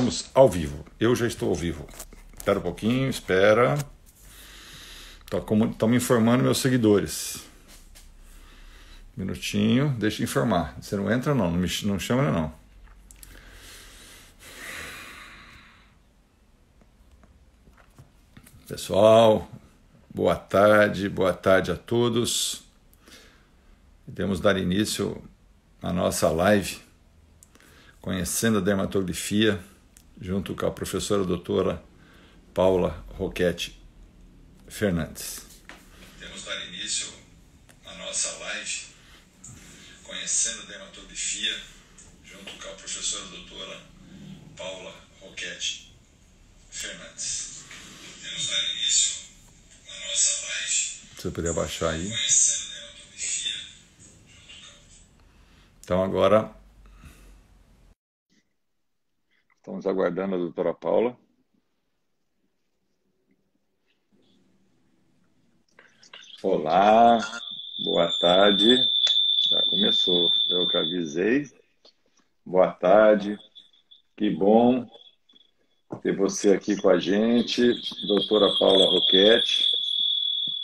estamos ao vivo. Eu já estou ao vivo. Espera um pouquinho, espera. Estão me informando meus seguidores. Um minutinho, deixa eu informar. Você não entra não, não chama não. Pessoal, boa tarde a todos. Podemos dar início à nossa live, conhecendo a dermatografia, junto com a professora doutora Paula Roquete Fernandes. Podemos dar início à nossa live, conhecendo a dermatografia, junto com a professora doutora Paula Roquete Fernandes. Podemos dar início à nossa live. Se você puder baixar aí. Então agora estamos aguardando a doutora Paula. Olá, boa tarde. Já começou, eu que avisei. Boa tarde, que bom ter você aqui com a gente, doutora Paula Roquete,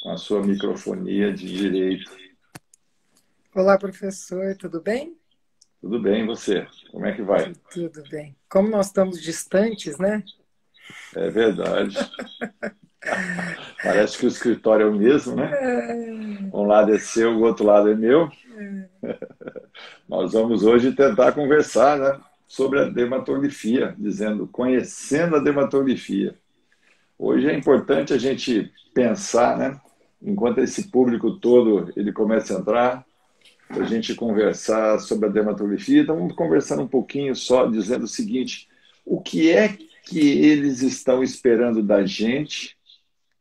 com a sua microfonia de direito. Olá, professor, tudo bem? Tudo bem, e você? Como é que vai? Tudo bem. Como nós estamos distantes, né? É verdade. Parece que o escritório é o mesmo, né? Um lado é seu, o outro lado é meu. Nós vamos hoje tentar conversar, né, sobre a dermatografia, conhecendo a dermatografia. Hoje é importante a gente pensar, né, enquanto esse público todo ele começa a entrar, a gente conversar sobre a dermatografia. Então vamos conversar um pouquinho só, dizendo o seguinte: o que é que eles estão esperando da gente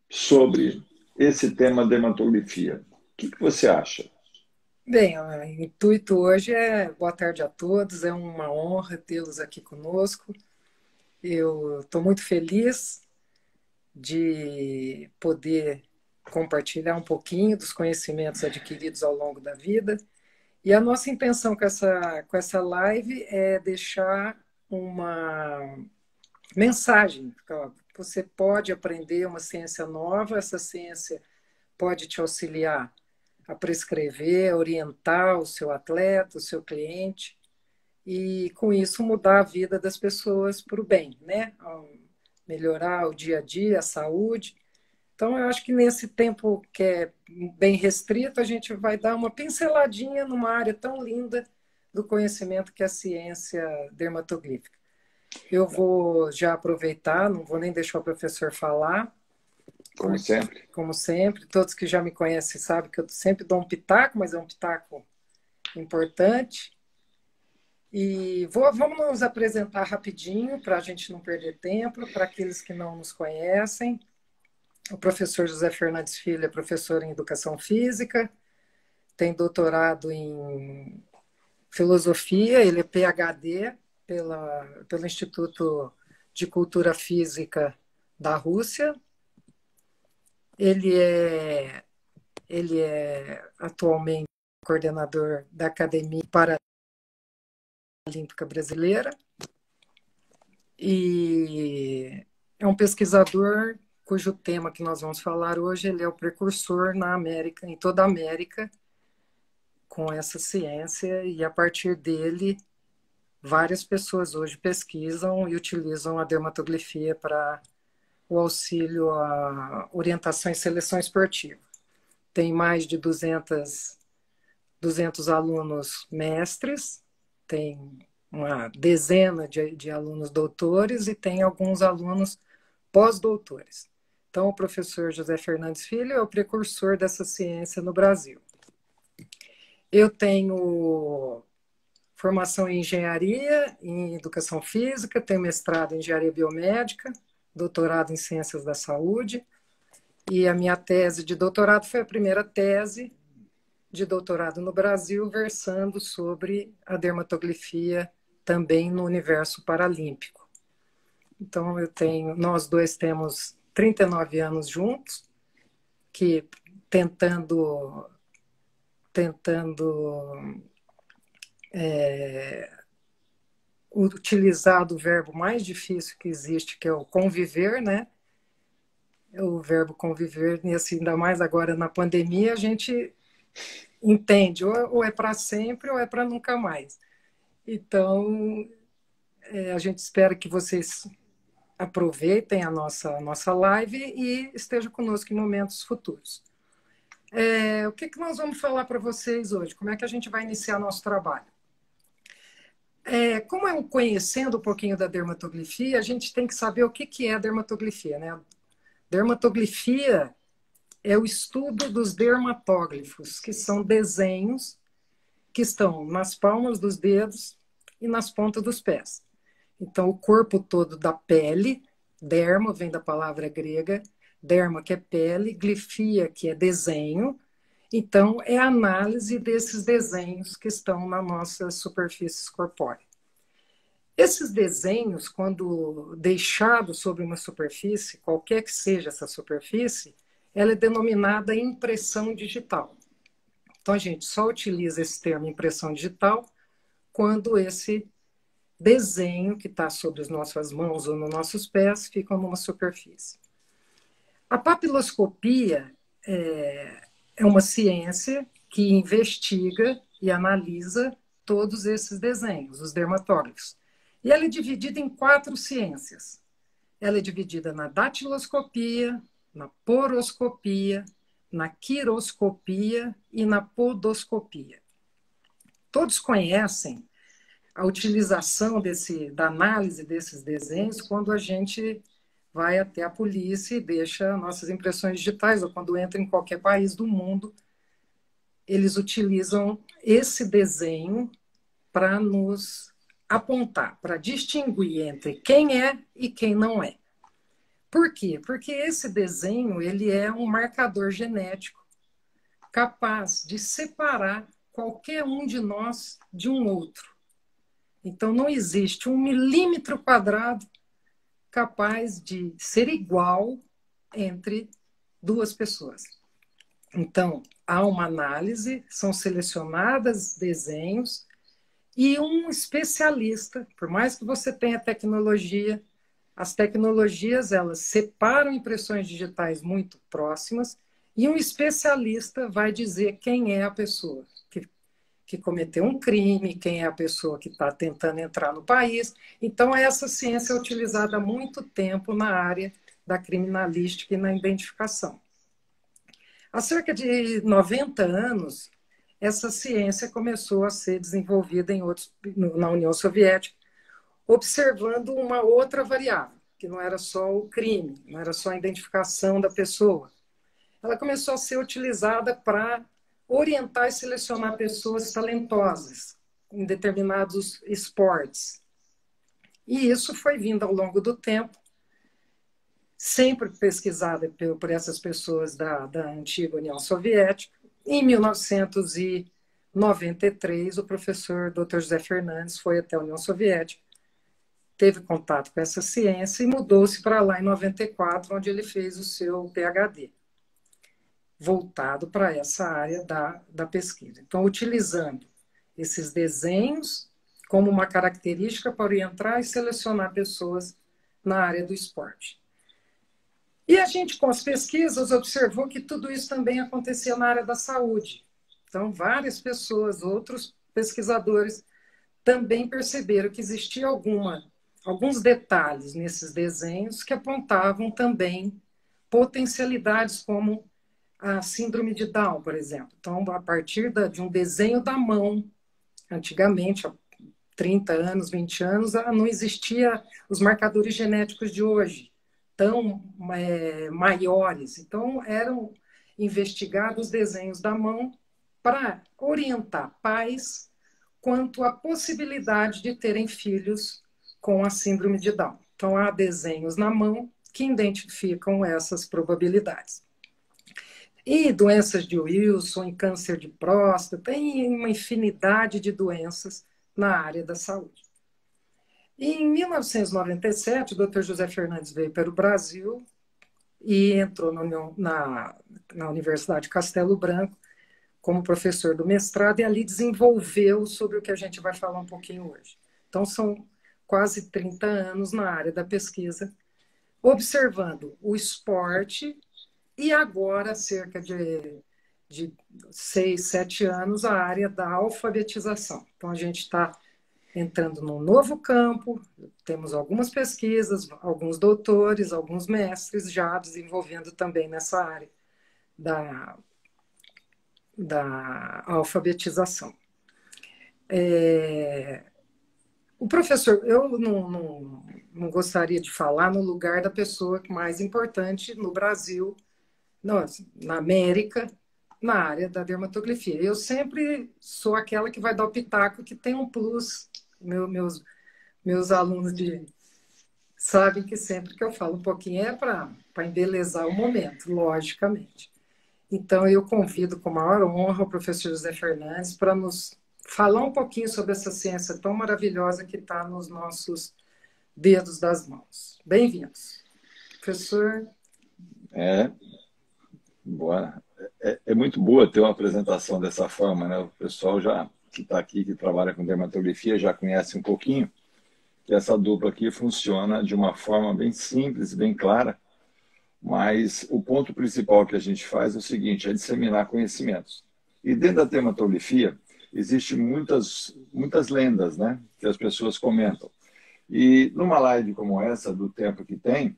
sobre esse tema dermatografia? O que você acha? Bem, o intuito hoje é boa tarde a todos, é uma honra tê-los aqui conosco. Eu estou muito feliz de poder compartilhar um pouquinho dos conhecimentos adquiridos ao longo da vida. E a nossa intenção com essa live é deixar uma mensagem. Você pode aprender uma ciência nova, essa ciência pode te auxiliar a prescrever, a orientar o seu atleta, o seu cliente, e com isso mudar a vida das pessoas para o bem, né? Melhorar o dia a dia, a saúde. Então, eu acho que nesse tempo que é bem restrito, a gente vai dar uma pinceladinha numa área tão linda do conhecimento que é a ciência dermatoglífica. Eu vou já aproveitar, não vou nem deixar o professor falar. Como sempre. Como sempre, todos que já me conhecem sabem que eu sempre dou um pitaco, mas é um pitaco importante. E vamos nos apresentar rapidinho, para a gente não perder tempo, para aqueles que não nos conhecem. O professor José Fernandes Filho é professor em Educação Física, tem doutorado em Filosofia, ele é PhD pelo Instituto de Cultura Física da Rússia. Ele é atualmente coordenador da Academia Paralímpica Brasileira e é um pesquisador cujo tema que nós vamos falar hoje, ele é o precursor na América, em toda a América, com essa ciência, e a partir dele várias pessoas hoje pesquisam e utilizam a dermatografia para o auxílio à orientação e seleção esportiva. Tem mais de 200 alunos mestres, tem uma dezena de alunos doutores e tem alguns alunos pós-doutores. Então, o professor José Fernandes Filho é o precursor dessa ciência no Brasil. Eu tenho formação em engenharia, em educação física, tenho mestrado em engenharia biomédica, doutorado em ciências da saúde, e a minha tese de doutorado foi a primeira tese de doutorado no Brasil, versando sobre a dermatografia também no universo paralímpico. Então, nós dois temos 39 anos juntos, que tentando utilizado o verbo mais difícil que existe, que é o conviver, né? O verbo conviver, nesse, ainda mais agora na pandemia, a gente entende, ou é para sempre ou é para nunca mais. Então, a gente espera que vocês aproveitem a nossa live e estejam conosco em momentos futuros. O que nós vamos falar para vocês hoje? Como é que a gente vai iniciar nosso trabalho? Como é conhecendo um pouquinho da dermatoglifia, a gente tem que saber o que é a dermatoglifia, né? Dermatoglifia é o estudo dos dermatóglifos, que são desenhos que estão nas palmas dos dedos e nas pontas dos pés. Então, o corpo todo da pele, derma, vem da palavra grega, derma, que é pele, glifia, que é desenho. Então, é a análise desses desenhos que estão nas nossas superfícies corpóreas. Esses desenhos, quando deixados sobre uma superfície, qualquer que seja essa superfície, ela é denominada impressão digital. Então, a gente só utiliza esse termo impressão digital quando esse desenho que está sobre as nossas mãos ou nos nossos pés fica numa superfície. A papiloscopia é uma ciência que investiga e analisa todos esses desenhos, os dermatóglifos. E ela é dividida em 4 ciências. Ela é dividida na datiloscopia, na poroscopia, na quiroscopia e na podoscopia. Todos conhecem a utilização da análise desses desenhos quando a gente vai até a polícia e deixa nossas impressões digitais, ou quando entra em qualquer país do mundo, eles utilizam esse desenho para nos apontar, para distinguir entre quem é e quem não é. Por quê? Porque esse desenho ele é um marcador genético capaz de separar qualquer um de nós de um outro. Então, não existe 1 milímetro quadrado capaz de ser igual entre 2 pessoas. Então, há uma análise, são selecionados desenhos e um especialista, por mais que você tenha tecnologia, as tecnologias elas separam impressões digitais muito próximas e um especialista vai dizer quem é a pessoa que cometeu um crime, quem é a pessoa que está tentando entrar no país. Então, essa ciência é utilizada há muito tempo na área da criminalística e na identificação. Há cerca de 90 anos, essa ciência começou a ser desenvolvida na União Soviética, observando uma outra variável, que não era só o crime, não era só a identificação da pessoa. Ela começou a ser utilizada para orientar e selecionar pessoas talentosas em determinados esportes. E isso foi vindo ao longo do tempo, sempre pesquisada por essas pessoas da antiga União Soviética. Em 1993, o professor Dr. José Fernandes foi até a União Soviética, teve contato com essa ciência e mudou-se para lá em 94, onde ele fez o seu PhD, voltado para essa área da pesquisa. Então, utilizando esses desenhos como uma característica para orientar e selecionar pessoas na área do esporte. E a gente, com as pesquisas, observou que tudo isso também acontecia na área da saúde. Então, várias pessoas, outros pesquisadores, também perceberam que existia alguns detalhes nesses desenhos que apontavam também potencialidades como a síndrome de Down, por exemplo. Então, a partir de um desenho da mão, antigamente, há 30 anos, 20 anos, não existia os marcadores genéticos de hoje, tão maiores. Então, eram investigados desenhos da mão para orientar pais quanto à possibilidade de terem filhos com a síndrome de Down. Então, há desenhos na mão que identificam essas probabilidades. E doenças de Wilson, câncer de próstata, tem uma infinidade de doenças na área da saúde. E em 1997, o Dr. José Fernandes veio para o Brasil e entrou na Universidade Castelo Branco como professor do mestrado e ali desenvolveu sobre o que a gente vai falar um pouquinho hoje. Então, são quase 30 anos na área da pesquisa, observando o esporte e agora, há cerca de 6, 7 anos, a área da alfabetização. Então, a gente está entrando num novo campo, temos algumas pesquisas, alguns doutores, alguns mestres já desenvolvendo também nessa área da alfabetização. O professor, eu não gostaria de falar no lugar da pessoa mais importante no Brasil, na América, na área da dermatografia. Eu sempre sou aquela que vai dar o pitaco que tem um plus. Meus alunos sabem que sempre que eu falo um pouquinho é para embelezar o momento, logicamente. Então, eu convido com maior honra o professor José Fernandes para nos falar um pouquinho sobre essa ciência tão maravilhosa que está nos nossos dedos das mãos. Bem-vindos. Professor. Boa. É muito boa ter uma apresentação dessa forma, né? O pessoal já que está aqui, que trabalha com dermatografia, já conhece um pouquinho que essa dupla aqui funciona de uma forma bem simples, bem clara, mas o ponto principal que a gente faz é o seguinte, é disseminar conhecimentos. E dentro da dermatografia, existem muitas lendas, né? Que as pessoas comentam. E numa live como essa, do tempo que tem,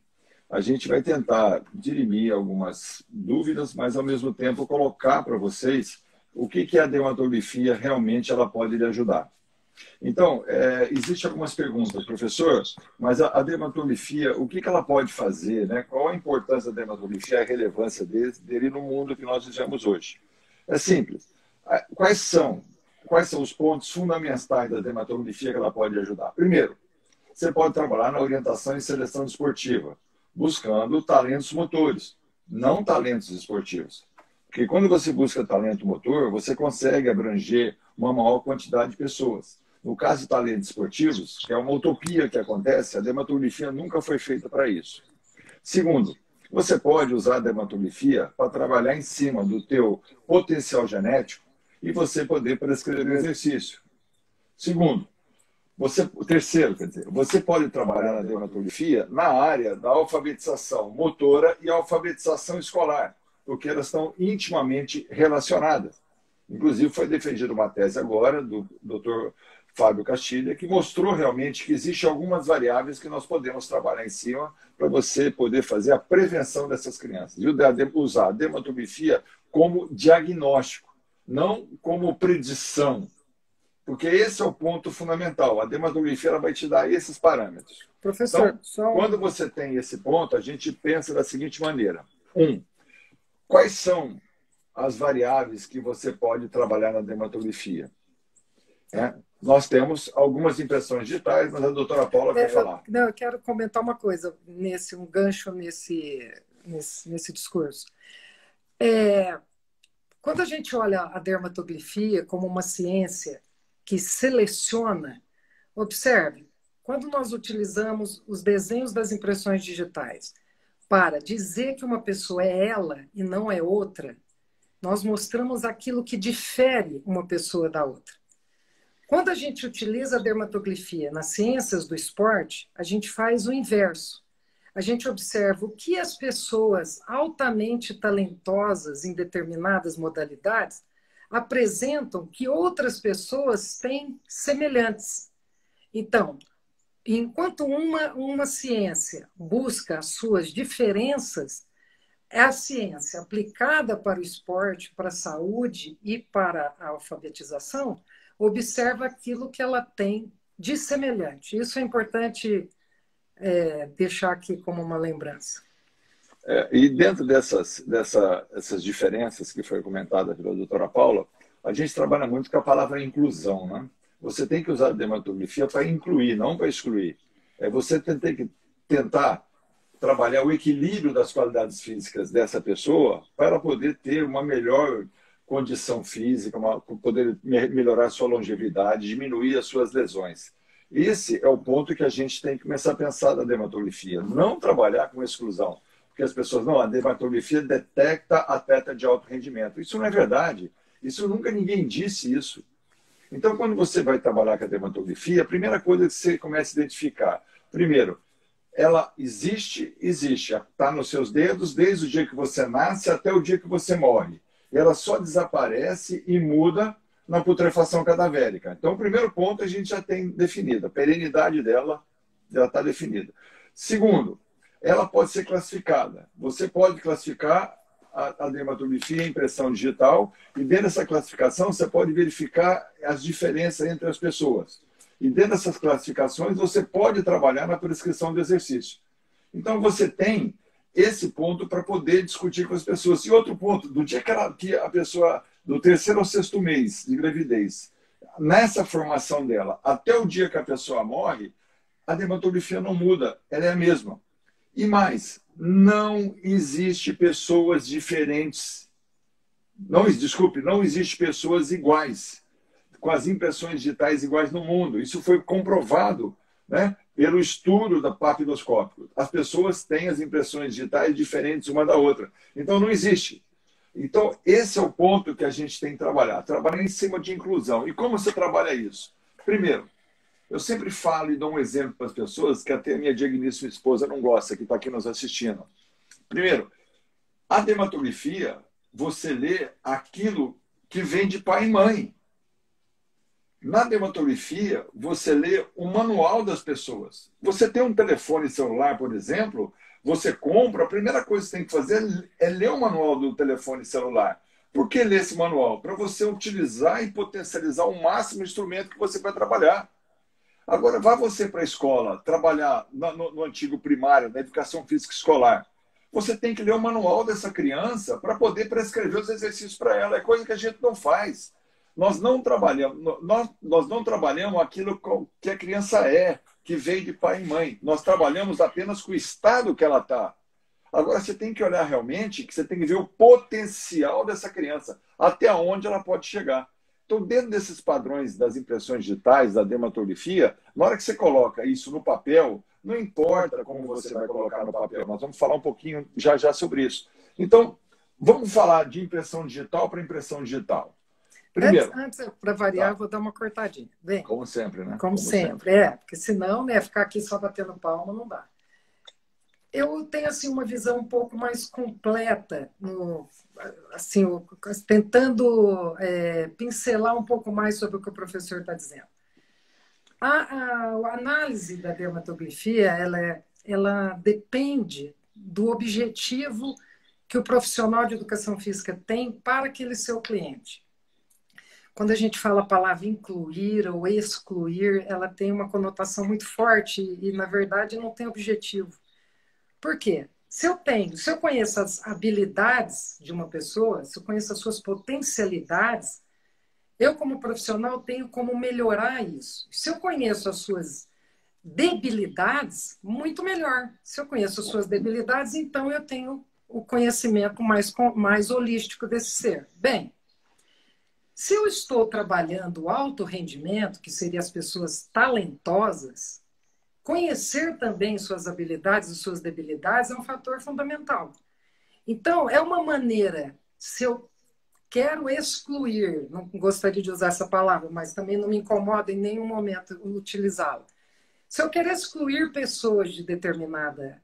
a gente vai tentar dirimir algumas dúvidas, mas ao mesmo tempo colocar para vocês o que a dermatografia realmente ela pode lhe ajudar. Então, existem algumas perguntas, professor, mas a dermatografia, o que ela pode fazer, né? Qual a importância da dermatografia, a relevância dele no mundo que nós vivemos hoje? É simples. Quais são os pontos fundamentais da dermatografia que ela pode ajudar? Primeiro, você pode trabalhar na orientação e seleção esportiva, buscando talentos motores, não talentos esportivos. Porque quando você busca talento motor, você consegue abranger uma maior quantidade de pessoas. No caso de talentos esportivos, que é uma utopia que acontece, a dermatografia nunca foi feita para isso. Segundo, você pode usar a dermatografia para trabalhar em cima do teu potencial genético e você poder prescrever o exercício. Terceiro, você pode trabalhar na dermatografia na área da alfabetização motora e alfabetização escolar, porque elas estão intimamente relacionadas. Inclusive, foi defendida uma tese agora do Dr. Fábio Castilha, que mostrou realmente que existem algumas variáveis que nós podemos trabalhar em cima para você poder fazer a prevenção dessas crianças. E usar a dermatografia como diagnóstico, não como predição. Porque esse é o ponto fundamental. A dermatografia ela vai te dar esses parâmetros. Professor, então, quando você tem esse ponto, a gente pensa da seguinte maneira. Quais são as variáveis que você pode trabalhar na dermatografia? Nós temos algumas impressões digitais, mas a doutora Paula quer falar. Eu quero comentar uma coisa, um gancho nesse discurso. Quando a gente olha a dermatografia como uma ciência que seleciona, observe, quando nós utilizamos os desenhos das impressões digitais para dizer que uma pessoa é ela e não é outra, nós mostramos aquilo que difere uma pessoa da outra. Quando a gente utiliza a dermatografia nas ciências do esporte, a gente faz o inverso. A gente observa o que as pessoas altamente talentosas em determinadas modalidades apresentam que outras pessoas têm semelhantes. Então, enquanto uma ciência busca as suas diferenças, é a ciência aplicada para o esporte, para a saúde e para a alfabetização, observa aquilo que ela tem de semelhante. Isso é importante deixar aqui como uma lembrança. E dentro dessas diferenças que foi comentada pela doutora Paula, a gente trabalha muito com a palavra inclusão, né? Você tem que usar a dermatografia para incluir, não para excluir. Você tem que tentar trabalhar o equilíbrio das qualidades físicas dessa pessoa para ela poder ter uma melhor condição física, poder melhorar a sua longevidade, diminuir as suas lesões. Esse é o ponto que a gente tem que começar a pensar da dermatografia. Não trabalhar com exclusão. Porque as pessoas, a dermatografia detecta atleta de alto rendimento. Isso não é verdade. Ninguém disse isso. Então, quando você vai trabalhar com a dermatografia, a primeira coisa que você começa a identificar, primeiro, ela existe, está nos seus dedos desde o dia que você nasce até o dia que você morre. E ela só desaparece e muda na putrefação cadavérica. Então, o primeiro ponto a gente já tem definido, a perenidade dela já está definida. Segundo, ela pode ser classificada. Você pode classificar a dermatografia em impressão digital e dentro dessa classificação você pode verificar as diferenças entre as pessoas. E dentro dessas classificações você pode trabalhar na prescrição do exercício. Então você tem esse ponto para poder discutir com as pessoas. E outro ponto, do dia que a pessoa, do terceiro ao sexto mês de gravidez, nessa formação dela, até o dia que a pessoa morre, a dermatografia não muda, ela é a mesma. E mais, não existe pessoas diferentes. Não existe pessoas iguais, com as impressões digitais iguais no mundo. Isso foi comprovado, né, pelo estudo da papiloscópico. As pessoas têm as impressões digitais diferentes uma da outra. Então, não existe. Então, esse é o ponto que a gente tem que trabalhar em cima de inclusão. E como você trabalha isso? Primeiro, eu sempre falo e dou um exemplo para as pessoas que até a minha digníssima esposa não gosta, que está aqui nos assistindo. Primeiro, a dermatografia, você lê aquilo que vem de pai e mãe. Na dermatografia, você lê o manual das pessoas. Você tem um telefone celular, por exemplo, você compra, a primeira coisa que você tem que fazer é ler o manual do telefone celular. Por que ler esse manual? Para você utilizar e potencializar o máximo o instrumento que você vai trabalhar. Agora, vá você para a escola, trabalhar no antigo primário, na educação física escolar. Você tem que ler o manual dessa criança para poder prescrever os exercícios para ela. É coisa que a gente não faz. Nós não trabalhamos aquilo que a criança é, que veio de pai e mãe. Nós trabalhamos apenas com o estado que ela está. Agora, você tem que olhar realmente, que você tem que ver o potencial dessa criança, até onde ela pode chegar. Então, dentro desses padrões das impressões digitais, da dermatografia, na hora que você coloca isso no papel, não importa como você vai colocar no papel, nós vamos falar um pouquinho já sobre isso. Então, vamos falar de impressão digital para impressão digital. Primeiro, antes para variar, eu vou dar uma cortadinha. Bem, como sempre, né? Como sempre. Porque senão, né, ficar aqui só batendo palma não dá. Eu tenho assim uma visão um pouco mais completa, assim, tentando pincelar um pouco mais sobre o que o professor está dizendo. A análise da dermatografia, ela depende do objetivo que o profissional de educação física tem para aquele seu cliente. Quando a gente fala a palavra incluir ou excluir, ela tem uma conotação muito forte e, na verdade, não tem objetivo. Por quê? Se eu conheço as habilidades de uma pessoa, se eu conheço as suas potencialidades, eu, como profissional, tenho como melhorar isso. Se eu conheço as suas debilidades, muito melhor. Se eu conheço as suas debilidades, então eu tenho o conhecimento mais holístico desse ser. Bem, se eu estou trabalhando o alto rendimento, que seria as pessoas talentosas, conhecer também suas habilidades e suas debilidades é um fator fundamental. Então, é uma maneira, se eu quero excluir, não gostaria de usar essa palavra, mas também não me incomoda em nenhum momento utilizá-la. Se eu quero excluir pessoas de determinada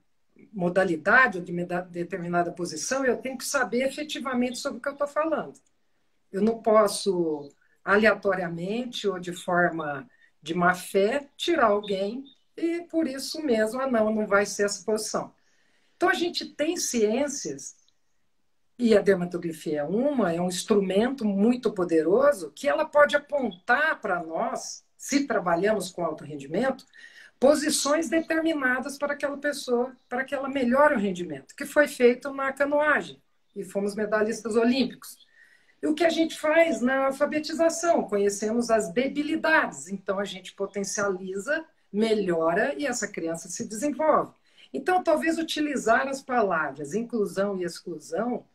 modalidade ou de determinada posição, eu tenho que saber efetivamente sobre o que eu estou falando. Eu não posso, aleatoriamente ou de forma de má fé, tirar alguém e, por isso mesmo, não vai ser essa posição. Então, a gente tem ciências, e a dermatografia é um instrumento muito poderoso, que ela pode apontar para nós, se trabalhamos com alto rendimento, posições determinadas para aquela pessoa, para que ela melhore o rendimento, que foi feito na canoagem, e fomos medalhistas olímpicos. E o que a gente faz na alfabetização? Conhecemos as debilidades, então a gente potencializa, melhora e essa criança se desenvolve. Então, talvez utilizar as palavras inclusão e exclusão,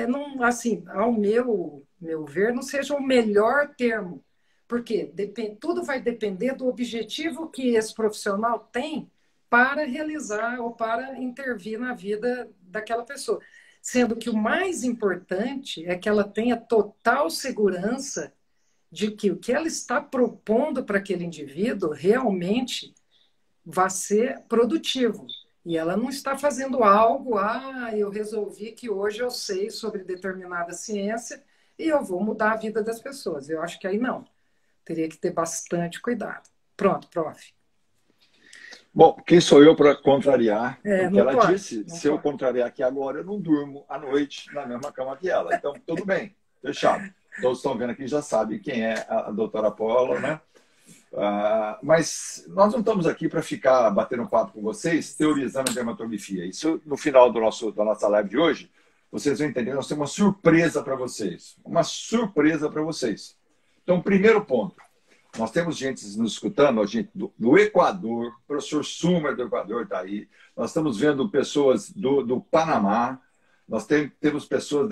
não, assim, ao meu ver, não seja o melhor termo, porque tudo vai depender do objetivo que esse profissional tem para realizar ou para intervir na vida daquela pessoa. Sendo que o mais importante é que ela tenha total segurança de que o que ela está propondo para aquele indivíduo realmente vai ser produtivo. E ela não está fazendo algo, eu resolvi que hoje eu sei sobre determinada ciência e eu vou mudar a vida das pessoas. Eu acho que aí não. Teria que ter bastante cuidado. Pronto, prof. Bom, quem sou eu para contrariar o que Não ela pode, disse? não Se eu pode. contrariar aqui agora, eu não durmo à noite na mesma cama que ela. Então, tudo bem, fechado. Todos estão vendo aqui já sabem quem é a doutora Paula, né? Mas nós não estamos aqui para ficar batendo papo com vocês, teorizando a dermatografia. Isso, no final da nossa live de hoje, vocês vão entender, nós temos uma surpresa para vocês. Uma surpresa para vocês. Então, primeiro ponto. Nós temos gente nos escutando, a gente do Equador, o professor Sumer do Equador está aí. Nós estamos vendo pessoas do Panamá, nós temos pessoas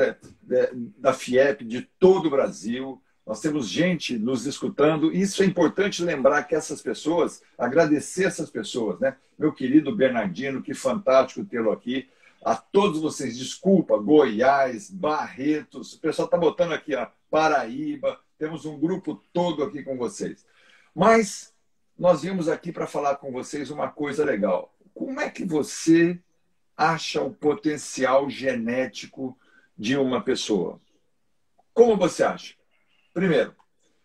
da FIEP de todo o Brasil, nós temos gente nos escutando. Isso é importante lembrar que essas pessoas, agradecer essas pessoas, né? Meu querido Bernardino, que fantástico tê-lo aqui. A todos vocês, desculpa, Goiás, Barretos, o pessoal está botando aqui, ó, Paraíba. Temos um grupo todo aqui com vocês. Mas nós viemos aqui para falar com vocês uma coisa legal. Como é que você acha o potencial genético de uma pessoa? Como você acha? Primeiro,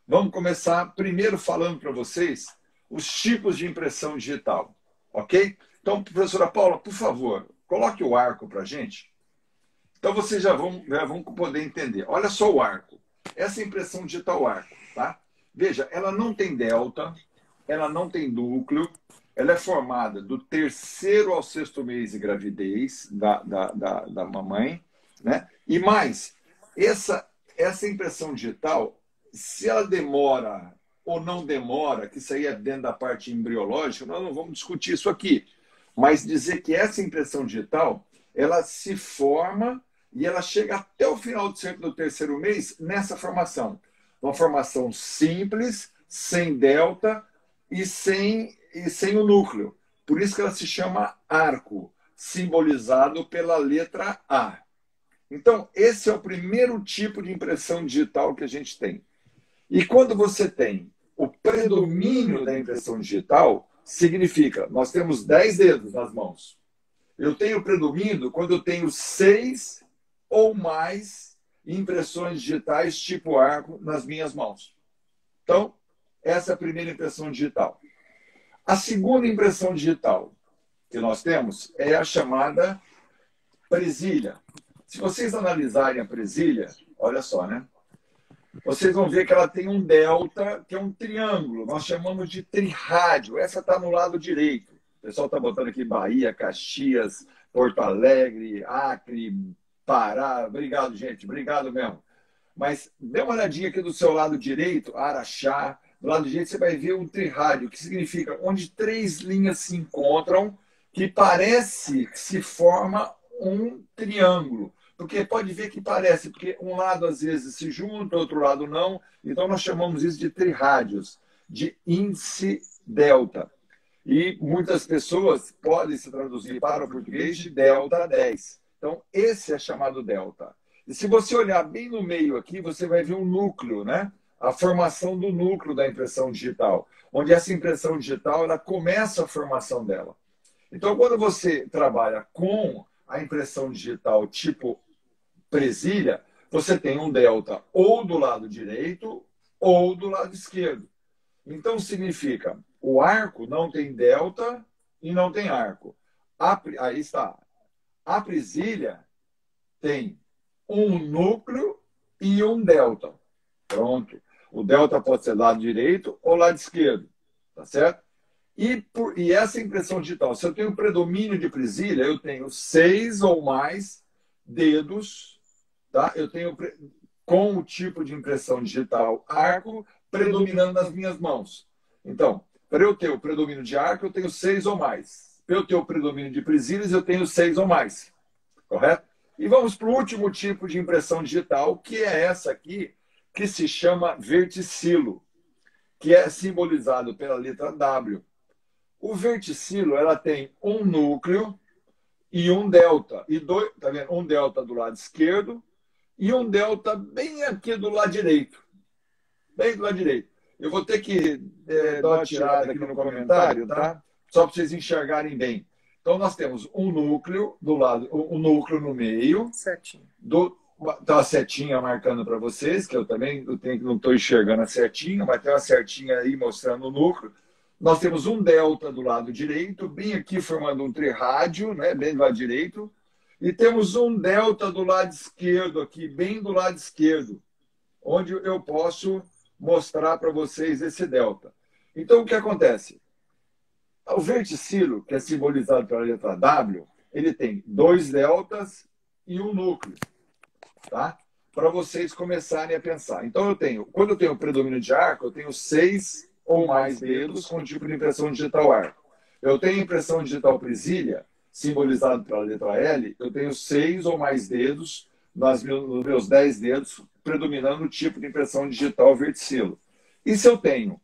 vamos começar primeiro falando para vocês os tipos de impressão digital, ok? Então, professora Paula, por favor, coloque o arco para a gente. Então, vocês já vão poder entender. Olha só o arco. Essa impressão digital arco, tá? Veja, ela não tem delta, ela não tem núcleo, ela é formada do 3º ao 6º mês de gravidez da mamãe, né? E mais, essa impressão digital, se ela demora ou não demora, que isso aí é dentro da parte embriológica, nós não vamos discutir isso aqui. Mas dizer que essa impressão digital, ela se forma e ela chega até o final do 3º mês nessa formação. Uma formação simples, sem delta e sem o núcleo. Por isso que ela se chama arco, simbolizado pela letra A. Então, esse é o primeiro tipo de impressão digital que a gente tem. E quando você tem o predomínio da impressão digital, significa, nós temos 10 dedos nas mãos. Eu tenho predomínio quando eu tenho 6 ou mais impressões digitais tipo arco nas minhas mãos. Então, essa é a primeira impressão digital. A segunda impressão digital que nós temos é a chamada presilha. Se vocês analisarem a presilha, olha só, né? Vocês vão ver que ela tem um delta, que é um triângulo. Nós chamamos de trirrádio. Essa está no lado direito. O pessoal está botando aqui Bahia, Caxias, Porto Alegre, Acre, Pará. Obrigado, gente. Obrigado mesmo. Mas dê uma olhadinha aqui do seu lado direito, Araxá. Do lado direito você vai ver um trirrádio, que significa onde 3 linhas se encontram, que parece que se forma um triângulo. Porque pode ver que parece, porque um lado às vezes se junta, outro lado não. Então nós chamamos isso de trirrádios, de índice delta. E muitas pessoas podem se traduzir para o português de delta 10. Então esse é chamado delta. E se você olhar bem no meio aqui, você vai ver um núcleo, né? A formação do núcleo da impressão digital, onde essa impressão digital ela começa a formação dela. Então, quando você trabalha com a impressão digital tipo presilha, você tem um delta ou do lado direito ou do lado esquerdo. Então, significa, o arco não tem delta e não tem arco. Aí está. A presilha tem um núcleo e um delta. Pronto. O delta pode ser lado direito ou lado esquerdo. Tá certo? E essa impressão digital, se eu tenho predomínio de presilha, eu tenho 6 ou mais dedos, tá? Eu tenho com o tipo de impressão digital arco predominando nas minhas mãos. Então, para eu ter o predomínio de arco, eu tenho 6 ou mais. Para eu ter o predomínio de presilhas, eu tenho 6 ou mais. Correto? E vamos para o último tipo de impressão digital, que é essa aqui, que se chama verticilo, que é simbolizado pela letra W. O verticilo ela tem um núcleo e um delta. Tá vendo? Um delta do lado esquerdo e um delta bem aqui do lado direito. bem do lado direito. Eu vou ter que dar uma tirada aqui no comentário, tá? Só para vocês enxergarem bem. Então, nós temos um núcleo do lado, um núcleo no meio. Certinho. Tá uma setinha marcando para vocês, que eu também não estou enxergando a setinha, mas tem uma setinha aí mostrando o núcleo. Nós temos um delta do lado direito, bem aqui formando um trirrádio, né, bem do lado direito. E temos um delta do lado esquerdo aqui, bem do lado esquerdo, onde eu posso mostrar para vocês esse delta. Então, o que acontece? O verticilo, que é simbolizado pela letra W, ele tem 2 deltas e um núcleo, tá? Para vocês começarem a pensar. Então, quando eu tenho predomínio de arco, eu tenho 6 ou mais dedos com o tipo de impressão digital arco. Eu tenho impressão digital presilha, simbolizado pela letra L, eu tenho 6 ou mais dedos nos meus 10 dedos, predominando o tipo de impressão digital verticilo. E se eu tenho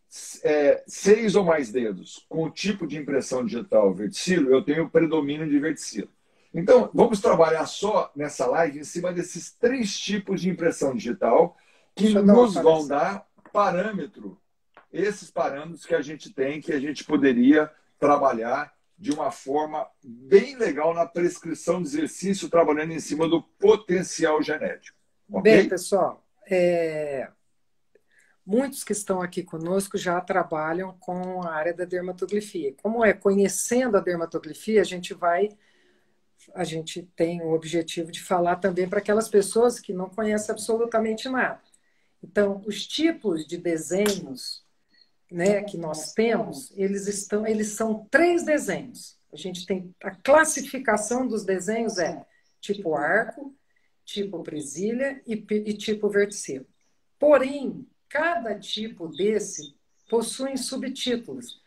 6 ou mais dedos com o tipo de impressão digital verticilo, eu tenho predomínio de verticilo. Então, vamos trabalhar só nessa live em cima desses 3 tipos de impressão digital que nos vão dar parâmetro, esses parâmetros que a gente tem, que a gente poderia trabalhar de uma forma bem legal na prescrição de exercício, trabalhando em cima do potencial genético. Okay? Bem, pessoal, muitos que estão aqui conosco já trabalham com a área da dermatoglifia. Como é conhecendo a dermatoglifia, a gente tem o objetivo de falar também para aquelas pessoas que não conhecem absolutamente nada. Então, os tipos de desenhos, né, que nós temos, eles são 3 desenhos. A gente tem a classificação dos desenhos tipo arco, tipo presilha e tipo verticilo. Porém, cada tipo desse possui subtítulos.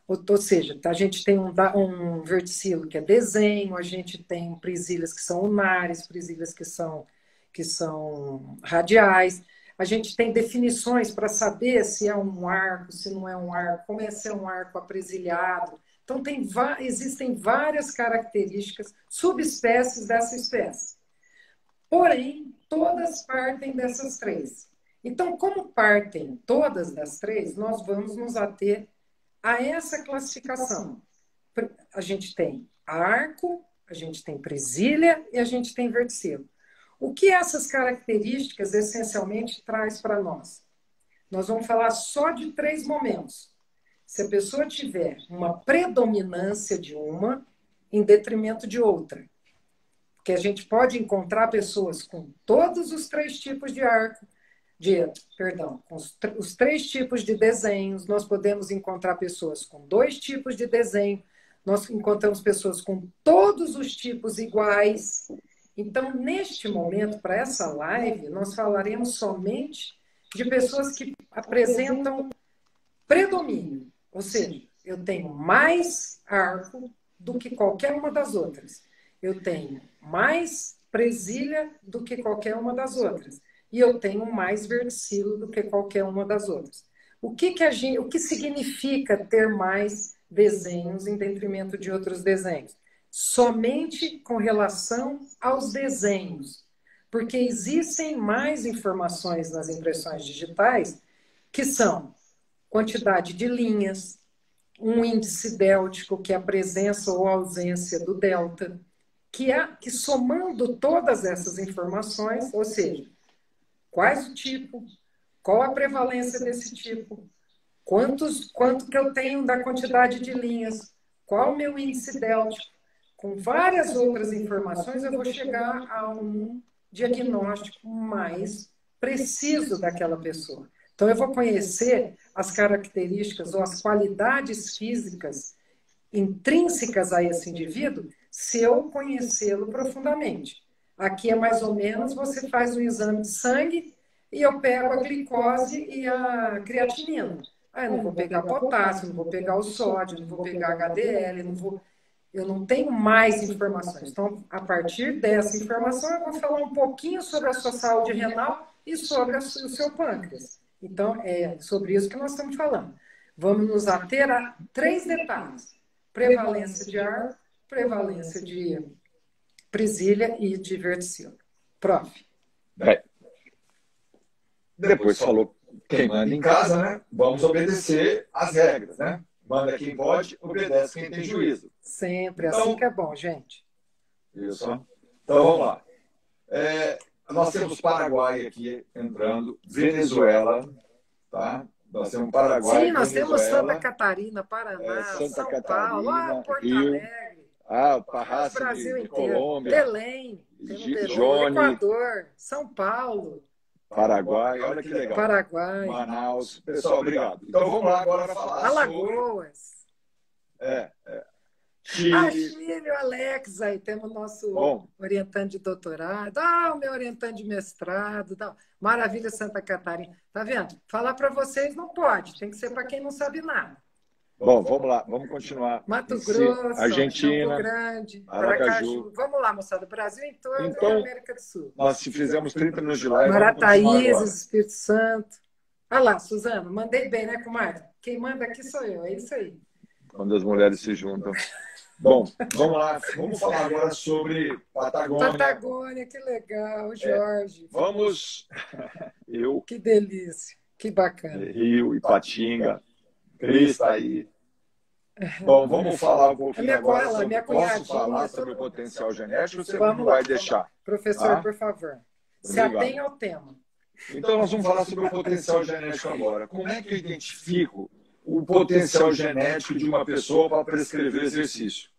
Ou seja, a gente tem um verticilo que é desenho, a gente tem presilhas que são unares, presilhas que são radiais. A gente tem definições para saber se é um arco, se não é um arco, como é ser um arco apresilhado. Então, existem várias características, subespécies dessa espécie. Porém, todas partem dessas 3. Então, como partem todas das 3, nós vamos nos ater a essa classificação. A gente tem arco, a gente tem presilha e a gente tem verticilo. O que essas características essencialmente traz para nós? Nós vamos falar só de 3 momentos. Se a pessoa tiver uma predominância de uma em detrimento de outra, porque a gente pode encontrar pessoas com todos os 3 tipos de arco, com os 3 tipos de desenhos, nós podemos encontrar pessoas com 2 tipos de desenho, nós encontramos pessoas com todos os tipos iguais. Então, neste momento, para essa live, nós falaremos somente de pessoas que apresentam predomínio, ou seja, eu tenho mais arco do que qualquer uma das outras. Eu tenho mais presilha do que qualquer uma das outras. E eu tenho mais verticilo do que qualquer uma das outras. O que significa ter mais desenhos em detrimento de outros desenhos? Somente com relação aos desenhos. Porque existem mais informações nas impressões digitais que são quantidade de linhas, um índice déltico, que é a presença ou ausência do delta, que somando todas essas informações, ou seja, quais o tipo, qual a prevalência desse tipo, quanto que eu tenho da quantidade de linhas, qual o meu índice déltico, com várias outras informações, eu vou chegar a um diagnóstico mais preciso daquela pessoa. Então, eu vou conhecer as características ou as qualidades físicas intrínsecas a esse indivíduo se eu conhecê-lo profundamente. Aqui é mais ou menos, você faz um exame de sangue e eu pego a glicose e a creatinina. Eu não vou pegar potássio, não vou pegar o sódio, não vou pegar HDL, eu não tenho mais informações. Então, a partir dessa informação, eu vou falar um pouquinho sobre a sua saúde renal e sobre o seu pâncreas. Então, é sobre isso que nós estamos falando. Vamos nos ater a 3 detalhes: prevalência de ar, prevalência de presilha e de verticilo. Prof. Depois falou quem manda em casa, né? Vamos obedecer às regras, né? Manda quem pode, obedece quem tem juízo. Sempre, então, assim que é bom, gente. Isso. Então, vamos lá. Nós temos Paraguai aqui entrando, Venezuela, tá? Nós temos Paraguai, sim, nós Venezuela, temos Santa Catarina, Paraná, Santa São Catarina, Paulo, Porto Rio, Alegre, Parraça Brasil de inteiro, Colômbia, Belém, Equador, São Paulo, Paraguai, olha que legal. Paraguai, Manaus. Pessoal, obrigado. Então vamos lá agora falar Alagoas. Chile. Chile, o Alex, aí temos nosso orientante de doutorado, o meu orientante de mestrado, maravilha, Santa Catarina. Tá vendo? Falar para vocês não pode, tem que ser para quem não sabe nada. Bom, vamos lá, vamos continuar. Mato Grosso, Argentina, Campo Grande, Aracaju. Vamos lá, moçada, Brasil em todo então, e América do Sul. Nós fizemos 30 minutos de live. Marataízes, Espírito Santo. Olha lá, Suzana, mandei bem, né, comadre? Quem manda aqui sou eu, é isso aí. Quando as mulheres se juntam. Bom, vamos lá, vamos falar agora sobre Patagônia. Patagônia, que legal, Jorge. Vamos, Que delícia, que bacana. Rio, Ipatinga, Cris está aí. Bom, vamos falar um pouquinho agora sobre... Posso falar sobre o potencial genético ou você não vai deixar? Professor, por favor, se atenha ao tema. Então, nós vamos falar sobre o potencial genético agora. Como é que eu identifico o potencial genético de uma pessoa para prescrever exercício?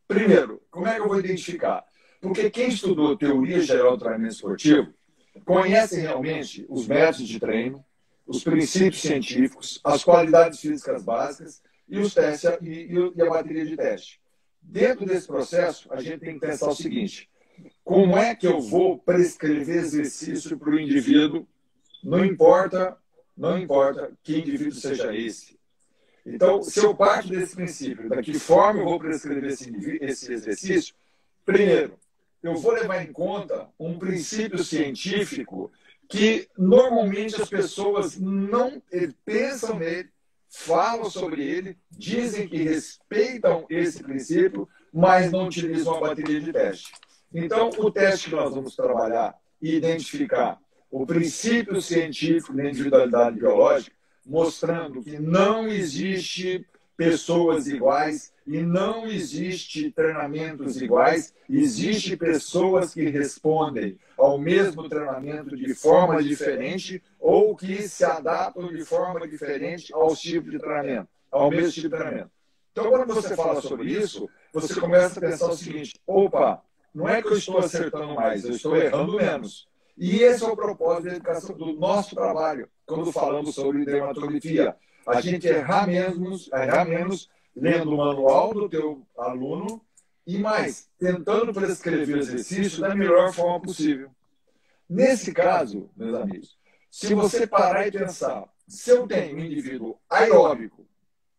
Primeiro, como é que eu vou identificar? Porque quem estudou teoria geral do treinamento esportivo conhece realmente os métodos de treino, os princípios científicos, as qualidades físicas básicas e os testes e a bateria de teste. Dentro desse processo, a gente tem que pensar o seguinte: como é que eu vou prescrever exercício para o indivíduo? Não importa que indivíduo seja esse. Então, se eu parto desse princípio, da que forma eu vou prescrever esse exercício, primeiro, eu vou levar em conta um princípio científico que normalmente as pessoas não pensam nele, falam sobre ele, dizem que respeitam esse princípio, mas não utilizam a bateria de teste. Então, o teste que nós vamos trabalhar e identificar o princípio científico da individualidade biológica, mostrando que não existe pessoas iguais e não existe treinamentos iguais, existe pessoas que respondem ao mesmo treinamento de forma diferente ou que se adaptam de forma diferente aos tipos de treinamento, ao mesmo tipo de treinamento. Então, quando você fala sobre isso, você começa a pensar o seguinte: opa, não é que eu estou acertando mais, eu estou errando menos. E esse é o propósito da educação, do nosso trabalho, quando falamos sobre dermatografia. A gente errar menos lendo o manual do teu aluno e mais, tentando prescrever o exercício da melhor forma possível. Nesse caso, meus amigos, se você parar e pensar, se eu tenho um indivíduo aeróbico,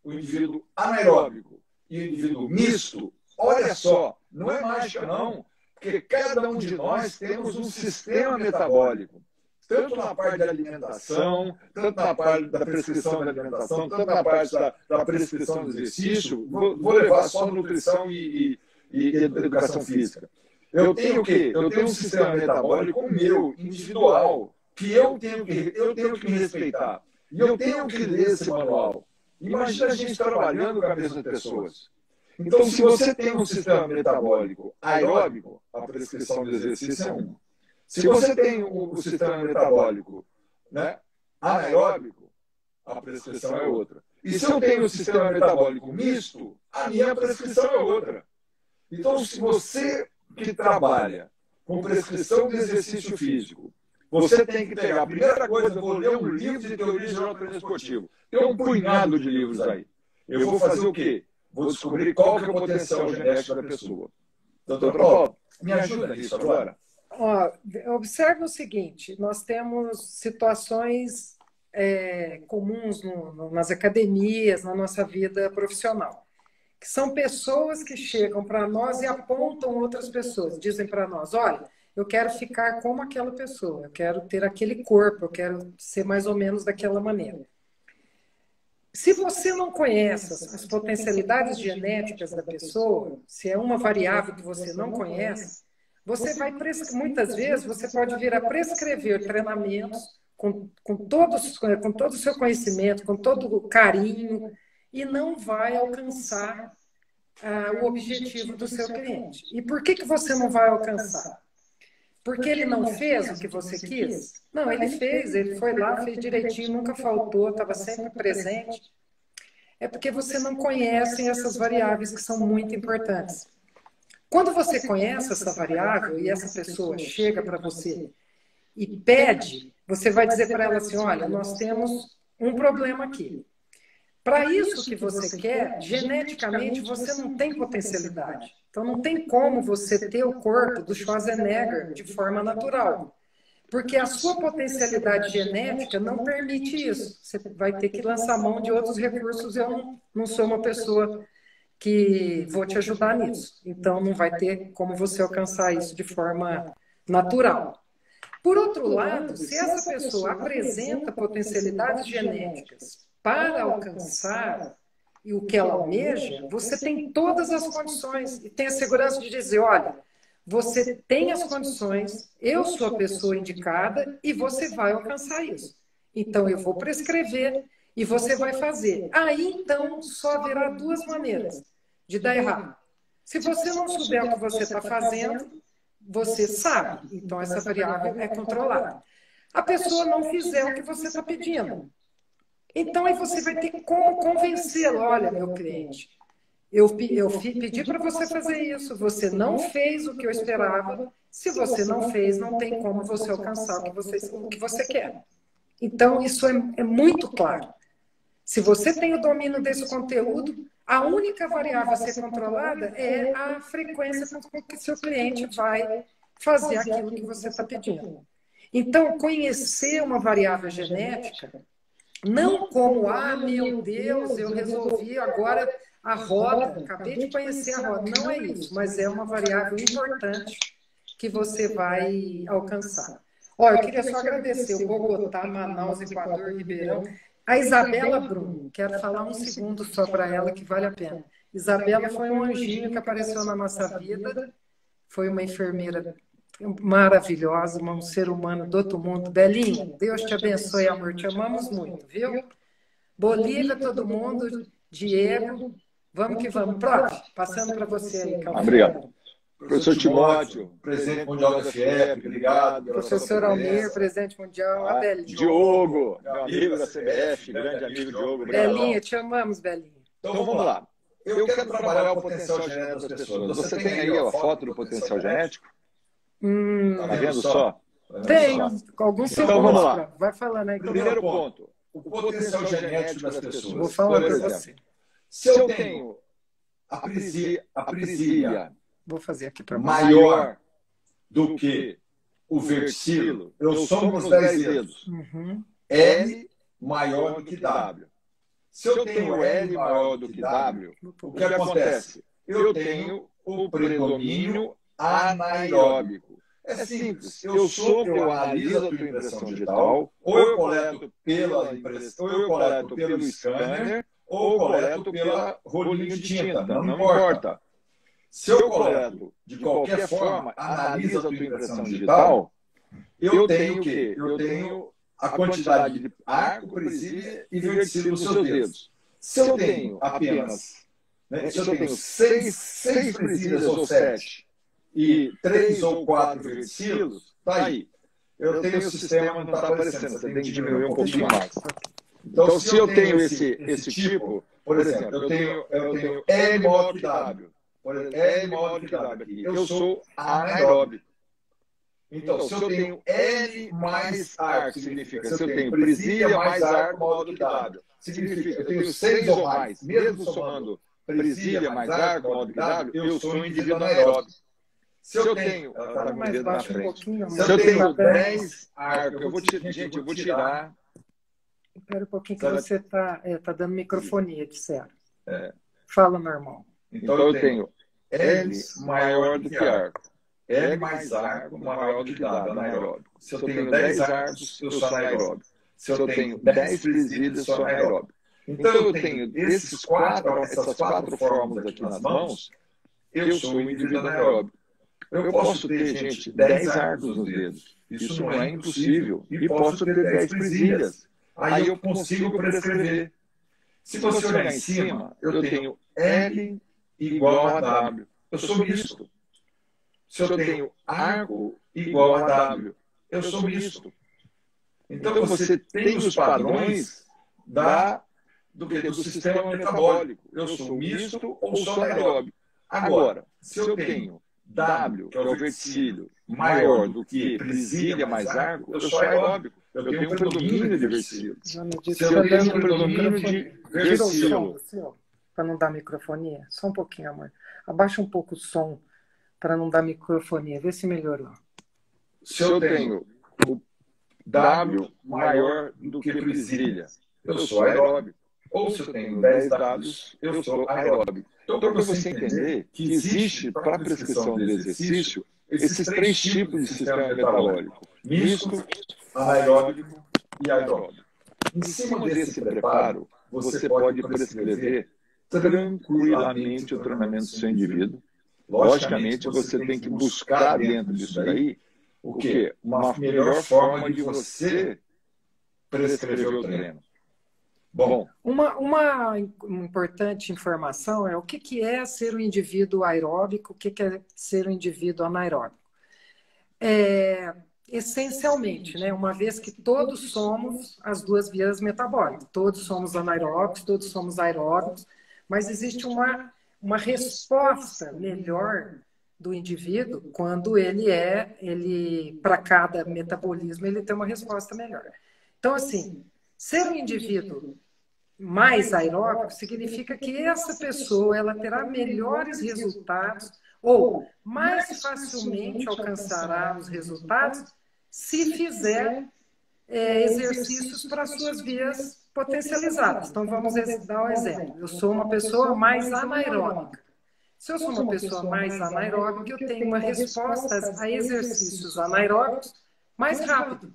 um indivíduo anaeróbico e um indivíduo misto, olha só, não é mágica não, porque cada um de nós temos um sistema metabólico, tanto na parte da alimentação, tanto na parte da prescrição da alimentação, tanto na parte da prescrição do exercício. Vou levar só nutrição e educação física. Eu tenho o quê? Eu tenho um sistema metabólico meu, individual, que eu tenho que me respeitar. E eu tenho que ler esse manual. Imagina a gente trabalhando com a mesma pessoas. Então, se você tem um sistema metabólico aeróbico, a prescrição do exercício é uma. Se você tem o sistema metabólico, né, anaeróbico, a prescrição é outra. E se eu tenho o sistema metabólico misto, a minha prescrição é outra. Então, se você que trabalha com prescrição de exercício físico, você tem que pegar, a primeira coisa, eu vou ler um livro de teoria geral do treino esportivo. Tem um punhado de livros aí. Eu vou fazer o quê? Vou descobrir qual que é o potencial genético da pessoa. Doutor Paulo, me ajuda nisso agora. Observe o seguinte, nós temos situações comuns nas academias, na nossa vida profissional, que são pessoas que chegam para nós e apontam outras pessoas, dizem para nós: olha, eu quero ficar como aquela pessoa, eu quero ter aquele corpo, eu quero ser mais ou menos daquela maneira. Se você não conhece as potencialidades genéticas da pessoa, se é uma variável que você não conhece, você vai muitas vezes você pode vir a prescrever treinamentos com todo o seu conhecimento, com todo o carinho, e não vai alcançar o objetivo do seu cliente. E por que você não vai alcançar? Porque ele não fez o que você quis? Não, ele fez, ele foi lá, fez direitinho, nunca faltou, estava sempre presente. É porque você não conhece essas variáveis que são muito importantes. Quando você conhece essa variável e essa pessoa chega para você e pede, você vai dizer para ela assim, olha, nós temos um problema aqui. Para isso que você quer, geneticamente você não tem potencialidade. Então não tem como você ter o corpo do Schwarzenegger de forma natural. Porque a sua potencialidade genética não permite isso. Você vai ter que lançar mão de outros recursos. Eu não sou uma pessoa que vou te ajudar nisso. Então não vai ter como você alcançar isso de forma natural. Por outro lado, se essa pessoa apresenta potencialidades genéticas para alcançar o que ela almeja, você tem todas as condições e tem a segurança de dizer, olha, você tem as condições, eu sou a pessoa indicada e você vai alcançar isso. Então, eu vou prescrever e você vai fazer. Aí, então, só haverá duas maneiras de dar errado. Se você não souber o que você está fazendo, você sabe. Então, essa variável é controlada. A pessoa não fizer o que você está pedindo. Então, aí você vai ter como convencê-lo. Olha, meu cliente, eu pedi para você fazer isso, você não fez o que eu esperava. Se você não fez, não tem como você alcançar o que você quer. Então, isso é muito claro. Se você tem o domínio desse conteúdo, a única variável a ser controlada é a frequência com que seu cliente vai fazer aquilo que você está pedindo. Então, conhecer uma variável genética, não como, meu Deus, eu resolvi agora a roda, acabei de conhecer a roda. Não é isso, mas é uma variável importante que você vai alcançar. Eu queria só agradecer o Bogotá, Manaus, Equador, Ribeirão. A Isabela Bruno, quero falar um segundo só para ela, que vale a pena. Isabela foi um anjinho que apareceu na nossa vida, foi uma enfermeira maravilhosa, um ser humano do outro mundo. Belinha, Deus te abençoe, amor, te amamos muito, viu? Bolívia, todo mundo, Diego, vamos que vamos. Prof, passando para você aí, Calma. Obrigado. Professor Timóteo, presidente mundial da FIEP, obrigado. Professor Almir, presidente mundial. A Belinha. Diogo, meu amigo da CBF, grande amigo Diogo. Belinha, te amamos, Belinha. Então vamos lá. Eu quero trabalhar o potencial genético das pessoas. Você tem aí a foto do potencial genético? Tá vendo só? Tem, alguns segundos. Então vamos lá. Vai falando aí. Primeiro ponto, o potencial genético das pessoas. Vou falar para você. Se eu tenho a prisia vou fazer aqui para você. maior do que o verticilo, eu somo os 10 dedos. L maior do que W. Se eu tenho L maior do que W, o que acontece? Eu tenho o predomínio anaeróbico. É simples. Eu analiso a tua impressão digital, ou eu coleto pela impressão, ou eu coleto pelo scanner, ou eu coleto pela rolinho de tinta. Não importa. Se eu coleto de qualquer forma, analiso a tua impressão digital, eu tenho o quê? Eu tenho a quantidade de arco, presília e verticilo dos seus dedos. Se eu tenho apenas, se eu tenho 6 presílias ou 7 e 3 ou 4 verticilos, tá aí. Eu tenho o sistema, não está aparecendo, você tem que diminuir um pouquinho mais. Então, se eu tenho esse tipo, por exemplo, eu tenho L maior que W. L maior que W aqui. Eu sou anaeróbico. Então, se eu tenho L mais arco, significa se eu tenho presília mais arco maior do que W. Significa eu tenho 6 ou mais, mesmo somando presília mais arco maior do que W, eu sou um indivíduo anaeróbico. Se eu tenho, mais baixo um pouquinho, se eu tenho 10 arcos, eu vou tirar. Espera um pouquinho que você está dando microfonia, disseram. Fala, normal. Então eu tenho L maior do que arco. L mais arco maior do que W, anaeróbico. Se eu tenho 10 arcos, eu sou anaeróbico. Se eu tenho 10 presílias, eu sou anaeróbico. Então eu tenho essas 4 fórmulas aqui nas mãos, eu sou um indivíduo anaeróbico. Eu posso ter, gente, 10 arcos nos dedos. Isso não é impossível. E posso ter 10 presilhas. Aí eu consigo prescrever. Se você olhar em cima, eu tenho L igual a W. Eu sou misto. Se eu tenho arco igual a W, eu sou misto. Então você tem os padrões do sistema metabólico. Eu sou misto ou sou anaeróbico. Agora, se eu tenho W, que é o verticílio, maior do que presilha mais arco, eu sou aeróbico. Eu tenho um predomínio de verticílio. Se eu tenho um predomínio de verticílio. Para não dar microfonia. Só um pouquinho, amor. Abaixa um pouco o som para não dar microfonia. Vê se melhorou. Se eu tenho o W maior do que presilha, eu sou aeróbico. Ou se eu tenho 10 Ws, eu sou aeróbico. Então, para você entender que existe, para a prescrição do exercício, esses 3 tipos de sistema metabólico: misto, anaeróbico e aeróbico. Em cima desse preparo, você pode prescrever tranquilamente o treinamento do seu indivíduo. Logicamente, você tem que buscar dentro disso daí o quê? Uma melhor forma de você prescrever o treino. Bom, uma importante informação é o que é ser um indivíduo aeróbico, o que é ser um indivíduo anaeróbico. Essencialmente, né, uma vez que todos somos as duas vias metabólicas, todos somos anaeróbicos, todos somos aeróbicos, mas existe uma resposta melhor do indivíduo quando ele para cada metabolismo, ele tem uma resposta melhor. Então, assim, ser um indivíduo mais aeróbico significa que essa pessoa ela terá melhores resultados ou mais facilmente alcançará os resultados se fizer exercícios para suas vias potencializadas. Então, vamos dar um exemplo. Eu sou uma pessoa mais anaeróbica. Se eu sou uma pessoa mais anaeróbica, eu tenho uma resposta a exercícios anaeróbicos mais rápido.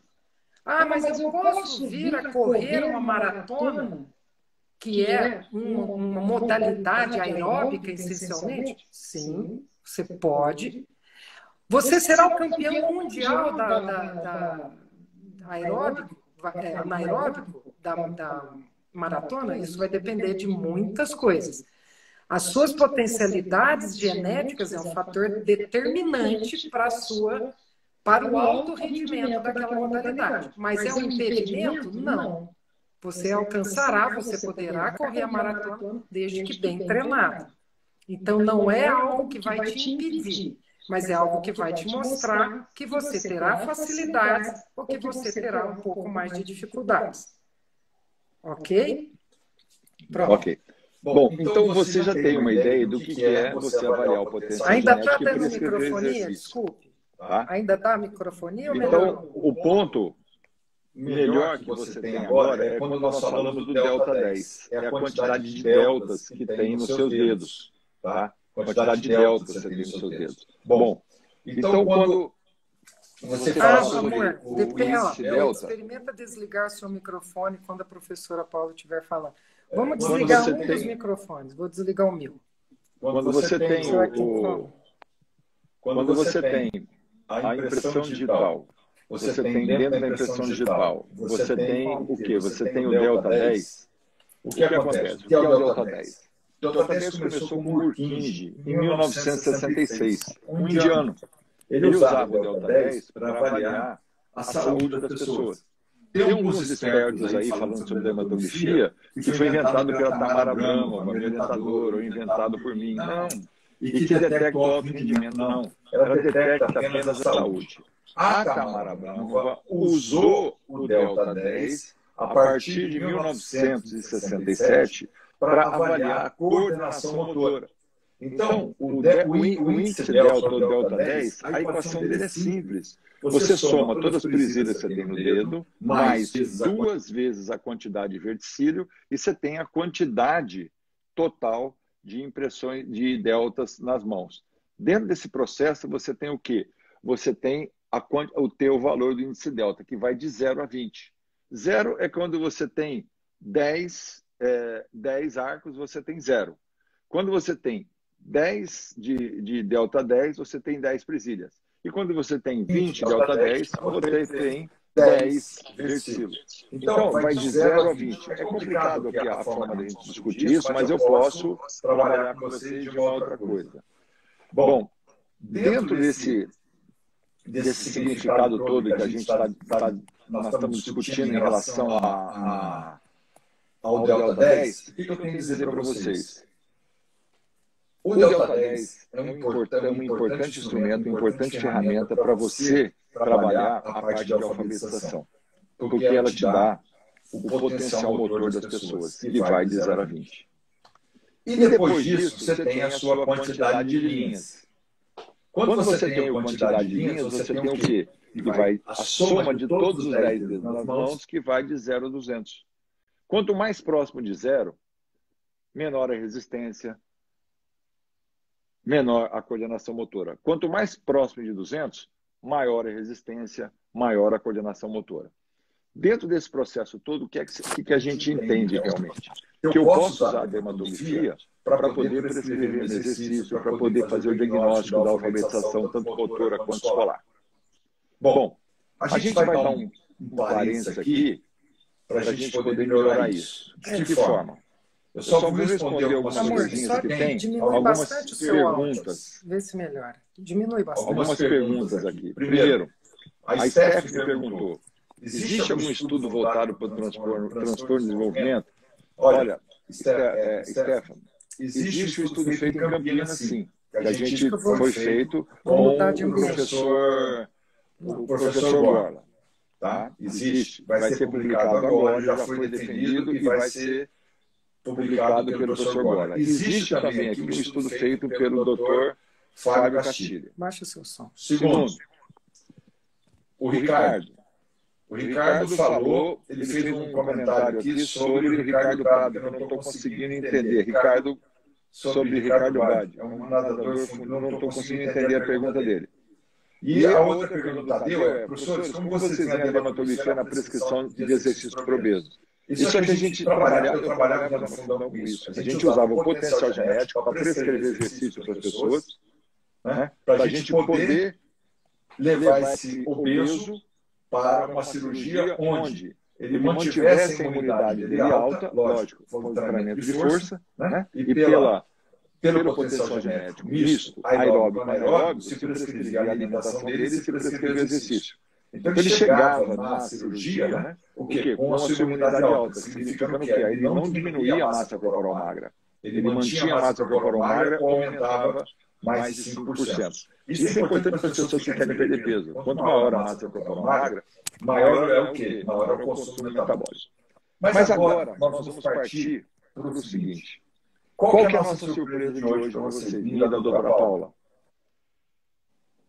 Ah, mas eu posso vir a correr uma maratona, que é uma modalidade aeróbica, essencialmente? Sim, você pode. Você será o campeão mundial da anaeróbico, da maratona? Isso vai depender de muitas coisas. As suas potencialidades genéticas é um fator determinante para o alto rendimento daquela modalidade. Mas é um impedimento? Não. Você alcançará, você poderá correr a maratona desde que bem treinado. Então, não é algo que vai te impedir, mas é algo que vai te mostrar que você terá facilidades ou que você terá um pouco mais de dificuldades. Ok? Pronto. Ok. Bom, então você já tem uma ideia do que é você avaliar o potencial Ainda genético está e dando prescrever microfonia? exercício. Desculpe. Tá? Ainda dá microfonia ou Então, melhorou? o ponto melhor que você tem agora é quando nós falamos do delta 10. É a quantidade de deltas que tem nos seus dedos. Tá? Quantidade de deltas que você tem nos seus dedos. Bom, então quando você fala sobre amor, o índice delta... experimenta desligar o seu microfone quando a professora Paula estiver falando. Vamos quando desligar você dos microfones. Vou desligar o meu. Quando você tem quando você tem a impressão digital, você tem dentro da impressão digital, você tem o quê? Você tem o delta 10. O que acontece? O que é o delta 10? O delta 10 começou com o Murkinje em 1966, um indiano. Ele usava o delta 10 para avaliar a saúde das pessoas. Tem alguns expertos aí falando sobre dermatografia que foi inventado pela Tamara Brahma, meu orientador, ou inventado por mim. Não. E que detecta o alto rendimento, não. Ela detecta apenas a saúde. A Tamara Brahma usou o delta 10 a partir de 1967 para avaliar a coordenação motora. Então, o índice delta ou delta 10, a equação dele é simples. Você soma todas as presilhas que você tem no dedo, mais 2 vezes a quantidade de verticílio, e você tem a quantidade total de impressões de deltas nas mãos. Dentro desse processo, você tem o quê? Você tem o teu valor do índice delta, que vai de 0 a 20. 0 é quando você tem 10 arcos, você tem 0. Quando você tem 10 de delta 10, você tem 10 presilhas. E quando você tem 20 delta 10, você tem 10 versilos. Então, vai de 0 a 20. É complicado aqui a forma da gente discutir isso, mas eu posso trabalhar com vocês de uma outra coisa. Bom, dentro desse significado todo que a gente nós estamos discutindo em relação ao delta 10, o que eu tenho que dizer para vocês? O delta 10 é um importante instrumento, uma importante ferramenta para você trabalhar a parte de alfabetização, porque ela te dá o potencial motor das pessoas, que vai de 0 a 20. E depois disso, você tem a sua quantidade de linhas. Quando você tem a quantidade de linhas, você tem o quê? Que vai a soma de todos os 10 dedos nas mãos, que vai de 0 a 200. Quanto mais próximo de 0, menor a resistência, menor a coordenação motora. Quanto mais próximo de 200, maior a resistência, maior a coordenação motora. Dentro desse processo todo, o que a gente entende realmente? Que eu posso usar a dermatografia para poder prescrever um exercício, para poder fazer o diagnóstico da alfabetização, tanto motora quanto escolar. Bom, a gente vai dar um parênteses aqui para a gente poder melhorar isso. De que forma? Eu só vou responder algumas coisinhas que tem, algumas perguntas. Vê se melhora. Diminui bastante. Algumas perguntas aqui. Primeiro, a Steph me perguntou, existe algum estudo voltado para o transtorno de desenvolvimento? Olha, Stefano, existe um estudo feito em Campinas, sim. A gente foi feito com o professor Gorla. Tá? Existe. Vai ser publicado agora, já foi defendido e vai ser publicado pelo professor Gorla. Existe também aqui um estudo feito pelo Dr. Fábio Castilho. Baixa o seu som. Segundo, o Ricardo. O Ricardo falou, ele fez um comentário aqui sobre o Ricardo Bade, que eu não estou conseguindo entender. Sobre Ricardo Bade, é um nadador, não estou conseguindo entender a pergunta dele. E a outra pergunta do Tadeu é, professores, como vocês veem a dermatografia na prescrição de exercícios para obesos? Isso é que a gente trabalhava na fundão com isso. A gente usava o potencial genético para prescrever exercício para as pessoas, né, para a gente poder levar esse obeso para uma cirurgia onde ele mantivesse a imunidade dele alta, lógico, com o treinamento de força, né, e pelo potencial genético misto, aeróbico, anaeróbico, se prescrevia a alimentação dele e se prescrevia exercício. Então ele chegava na cirurgia, né, o quê? Com a sua imunidade alta, significando que ele não diminuía a massa corporal magra. Ele mantinha a massa corporal magra ou aumentava mais de 5%. Isso é importante para as pessoas que querem perder peso. Quanto maior a massa corporal magra, maior é o quê? Maior é o consumo metabólico. Mas agora nós vamos partir para o seguinte. Qual que é a nossa surpresa de hoje para vocês, vinda da doutora Paula?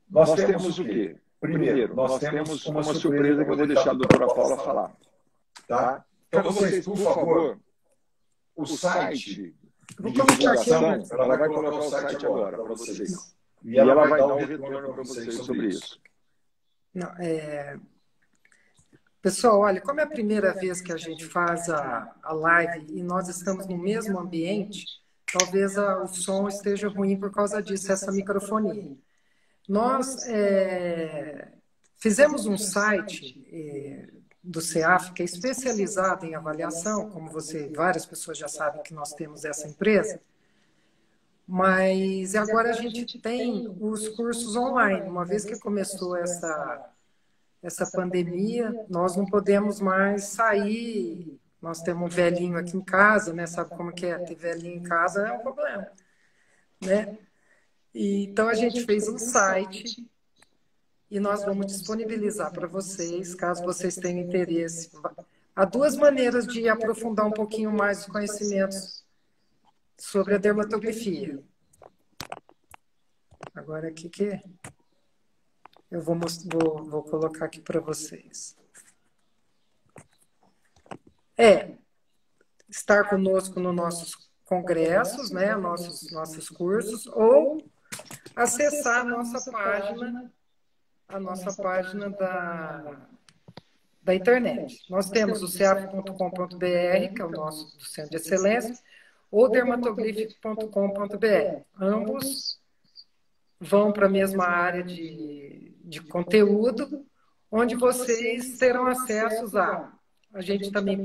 Nós temos o quê? Primeiro, nós temos uma surpresa que eu vou deixar a doutora Paula falar. Tá? Então, vocês, por favor, o site de divulgação, ela vai colocar o site agora para vocês. E ela vai dar um retorno para vocês sobre isso. Não, Pessoal, olha, como é a primeira vez que a gente faz a live e nós estamos no mesmo ambiente, talvez o som esteja ruim por causa disso, essa microfonia. Nós fizemos um site do CEAF que é especializado em avaliação, como várias pessoas já sabem que nós temos essa empresa, mas agora a gente tem os cursos online. Uma vez que começou essa pandemia, nós não podemos mais sair. Nós temos um velhinho aqui em casa, né? Sabe como que é? Ter velhinho em casa é um problema, né? Então a gente fez um site e nós vamos disponibilizar para vocês, caso vocês tenham interesse. Há duas maneiras de aprofundar um pouquinho mais os conhecimentos sobre a dermatografia. Agora aqui que eu vou colocar aqui para vocês. Estar conosco nos nossos congressos, né, nossos cursos, ou acessar a nossa página da internet. Nós temos o ceaf.com.br, que é o nosso do Centro de Excelência, ou dermatoglyphic.com.br. Ambos vão para a mesma área de conteúdo, onde vocês terão acesso a gente também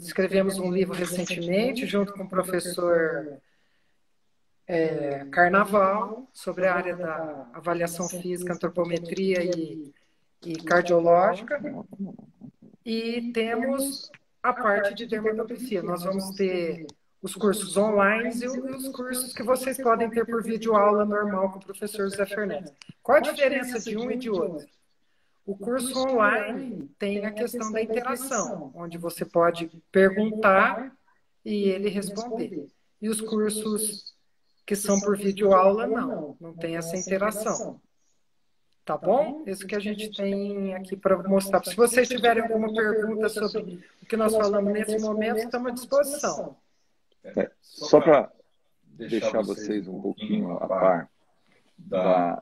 escrevemos um livro recentemente, junto com o professor Carnaval, sobre a área da avaliação física, antropometria e cardiológica. E temos a parte de dermatografia. Nós vamos ter os cursos online e os cursos que vocês podem ter por videoaula normal com o professor José Fernandes. Qual a diferença de um e de outro? O curso online tem a questão da interação, onde você pode perguntar e ele responder. E os cursos que são por videoaula, não tem essa interação. Tá bom? Isso que a gente tem aqui para mostrar. Se vocês tiverem alguma pergunta sobre o que nós falamos nesse momento, estamos à disposição. Só para deixar vocês um pouquinho a par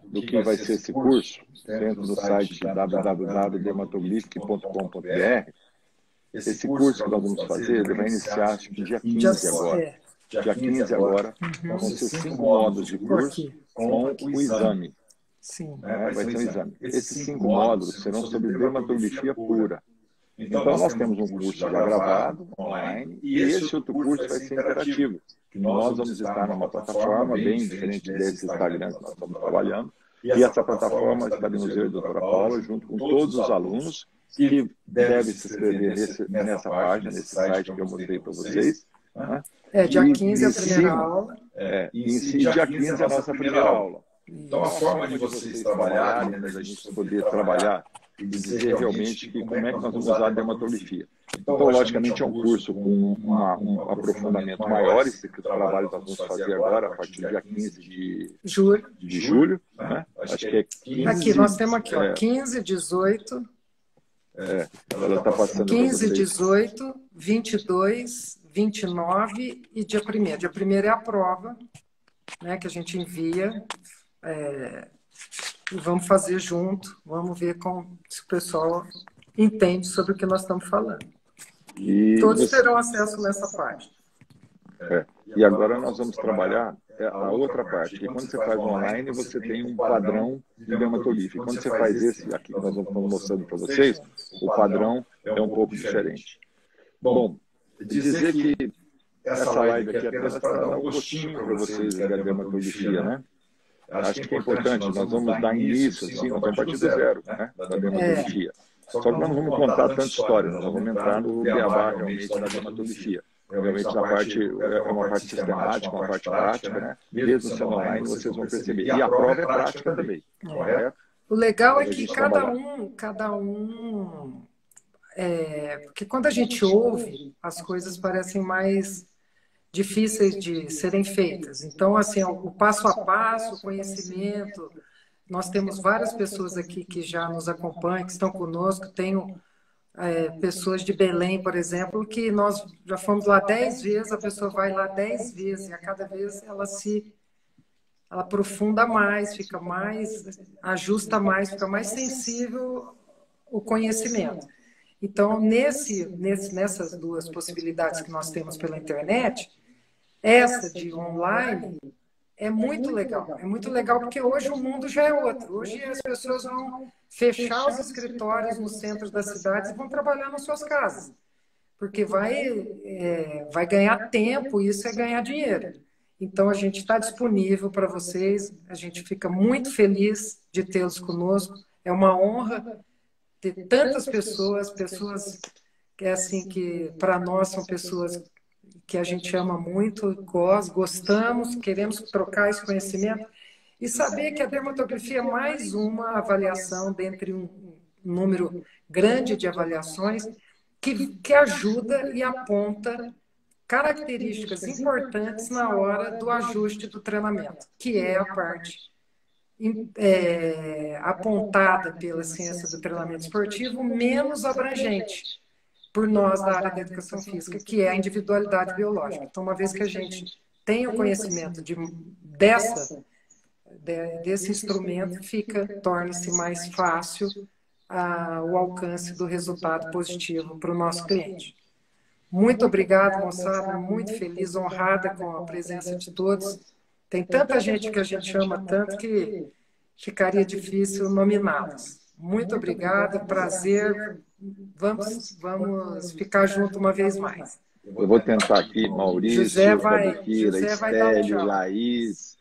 do que vai ser esse curso, dentro do site www.dermatoglyphic.com.br, esse curso que nós vamos fazer, ele vai iniciar acho que dia 15 agora. Dia 15 agora, vão ser 5 módulos de curso com o exame. Sim. Vai ser um exame. Esses 5 módulos serão sobre dermatografia pura. Então, nós temos um curso já gravado, online, e esse outro curso vai ser interativo. Nós vamos estar numa plataforma bem diferente desse Instagram que nós estamos trabalhando, e essa plataforma está no Museu da Doutora Paula, junto com todos os alunos que devem se inscrever nessa página, nesse site que eu mostrei para vocês. Né? Dia 15 é a primeira aula. Dia 15 é a nossa primeira aula. Então, a forma de vocês trabalharem, a gente poder trabalhar e dizer realmente como é que nós vamos usar a dermatografia. Então, logicamente, é um curso com um aprofundamento maior, esse que o trabalho que nós vamos fazer agora, a partir do dia 15 de julho. Né? Acho que é 15... Aqui, nós temos aqui, 15, 18... ela está passando 15, 18, 22, 29 e dia 1º. Dia 1º é a prova, né, que a gente envia... E vamos fazer junto, vamos ver se o pessoal entende sobre o que nós estamos falando. Todos terão acesso nessa parte. E agora nós vamos trabalhar a outra parte, que quando você faz online, você tem um padrão de dermatografia. Quando você faz esse aqui que nós estamos mostrando para vocês, o padrão é um pouco diferente. Bom, dizer que essa live aqui é apenas para dar um gostinho para vocês da dermatografia, né? Acho que é importante, nós vamos dar início, assim, nós vamos partir do zero, né, da dermatologia. Só que nós não vamos contar tanta história, nós vamos entrar no beabá realmente da dermatologia. Realmente na parte, é uma parte sistemática, uma parte prática, né? Mesmo sendo online, vocês vão perceber. E a prova é prática também, correto? O legal é que cada um... porque quando a gente ouve, as coisas parecem mais difíceis de serem feitas. Então, assim, o passo a passo, o conhecimento, nós temos várias pessoas aqui que já nos acompanham, que estão conosco, tenho pessoas de Belém, por exemplo, que nós já fomos lá 10 vezes, a pessoa vai lá 10 vezes, e a cada vez ela aprofunda mais, ajusta mais, fica mais sensível o conhecimento. Então, nessas duas possibilidades que nós temos pela internet, essa de online é muito legal. É muito legal porque hoje o mundo já é outro. Hoje as pessoas vão fechar os escritórios nos centros das cidades e vão trabalhar nas suas casas. Porque vai ganhar tempo e isso é ganhar dinheiro. Então, a gente está disponível para vocês. A gente fica muito feliz de tê-los conosco. É uma honra ter tantas pessoas que, assim, que para nós são pessoas que a gente ama muito, gostamos, queremos trocar esse conhecimento e saber que a dermatografia é mais uma avaliação dentre um número grande de avaliações que ajuda e aponta características importantes na hora do ajuste do treinamento, que é a parte apontada pela ciência do treinamento esportivo menos abrangente por nós da área da educação física, que é a individualidade biológica. Então, uma vez que a gente tem o conhecimento desse instrumento, torna-se mais fácil o alcance do resultado positivo para o nosso cliente. Muito obrigado, moçada. Muito feliz, honrada com a presença de todos. Tem tanta gente que a gente ama tanto que ficaria difícil nominá-los. Muito obrigada, prazer. Vamos ficar junto uma vez mais. Eu vou tentar aqui, Maurício, Cabuquira, Estélio, Laís,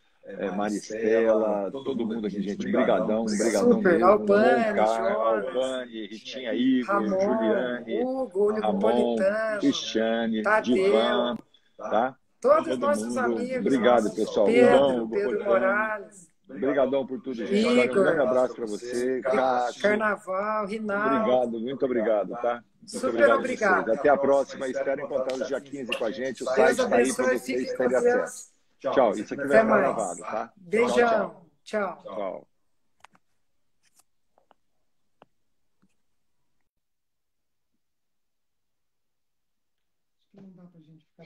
Maristela, todo mundo aqui, gente. Brigadão, brigadão Super, mesmo. Albani, Ritinha, Igor, Ramon, Juliane, Hugo, Ramon, Cristiane, Tadeu, Divan, tá? Todos Todo nossos mundo. amigos. Obrigado, pessoal. Pedro Morales. Obrigadão por tudo, gente. Igor, Um grande abraço para você. Cássio. Carnaval, Rinaldo. Obrigado, muito obrigado, tá? Super obrigado. Até a próxima. Espero encontrar o dia 15 com a gente. O site está aí para vocês terem acesso. Tchau. Isso aqui vai ficar gravado, tá? Beijão. Tchau. Tchau. Não dá pra gente ficar